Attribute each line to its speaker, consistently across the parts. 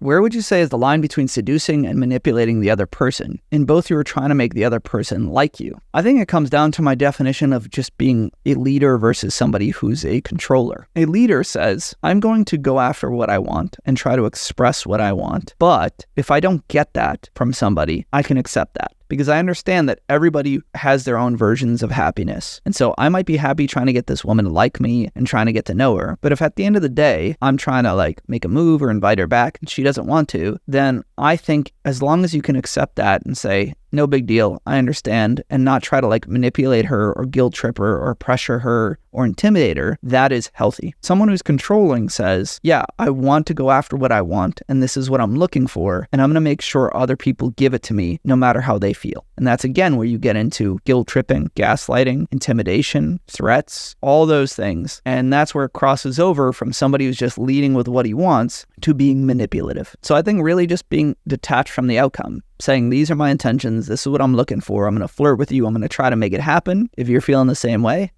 Speaker 1: where would you say is the line between seducing and manipulating the other person? In both, you are trying to make the other person like you. I think it comes down to my definition of just being a leader versus somebody who's a controller. A leader says, I'm going to go after what I want and try to express what I want. But if I don't get that from somebody, I can accept that. Because I understand that everybody has their own versions of happiness. And so I might be happy trying to get this woman to like me and trying to get to know her. But if at the end of the day, I'm trying to make a move or invite her back and she doesn't want to, then I think as long as you can accept that and say, no big deal, I understand, and not try to manipulate her or guilt trip her or pressure her or intimidate her, that is healthy. Someone who's controlling says, yeah, I want to go after what I want, and this is what I'm looking for, and I'm going to make sure other people give it to me no matter how they feel. And that's again where you get into guilt tripping, gaslighting, intimidation, threats, all those things. And that's where it crosses over from somebody who's just leading with what he wants to being manipulative. So I think really just being detached from the outcome, saying these are my intentions, this is what I'm looking for, I'm going to flirt with you, I'm going to try to make it happen. If you're feeling the same way,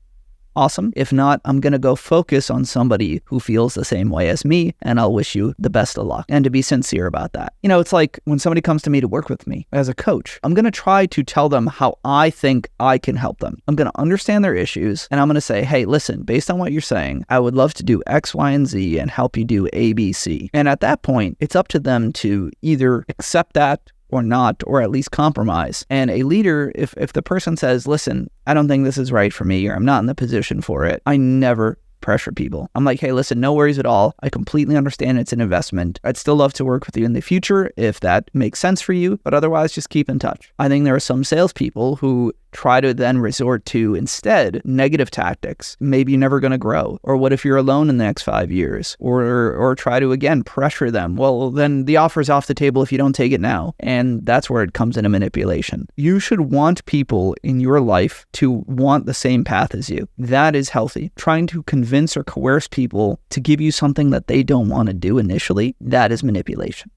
Speaker 1: awesome. If not, I'm going to go focus on somebody who feels the same way as me, and I'll wish you the best of luck. And to be sincere about that. It's like when somebody comes to me to work with me as a coach, I'm going to try to tell them how I think I can help them. I'm going to understand their issues, and I'm going to say, hey, listen, based on what you're saying, I would love to do X, Y, and Z and help you do A, B, C. And at that point, it's up to them to either accept that or not, or at least compromise. And a leader, if the person says, listen, I don't think this is right for me, or I'm not in the position for it, I never pressure people. I'm like, hey, listen, no worries at all. I completely understand it's an investment. I'd still love to work with you in the future if that makes sense for you, but otherwise just keep in touch. I think there are some salespeople who try to then resort to instead negative tactics. Maybe you're never going to grow. Or what if you're alone in the next 5 years? Or try to again pressure them. Well, then the offer's off the table if you don't take it now. And that's where it comes into manipulation. You should want people in your life to want the same path as you. That is healthy. Trying to convince or coerce people to give you something that they don't want to do initially, that is manipulation.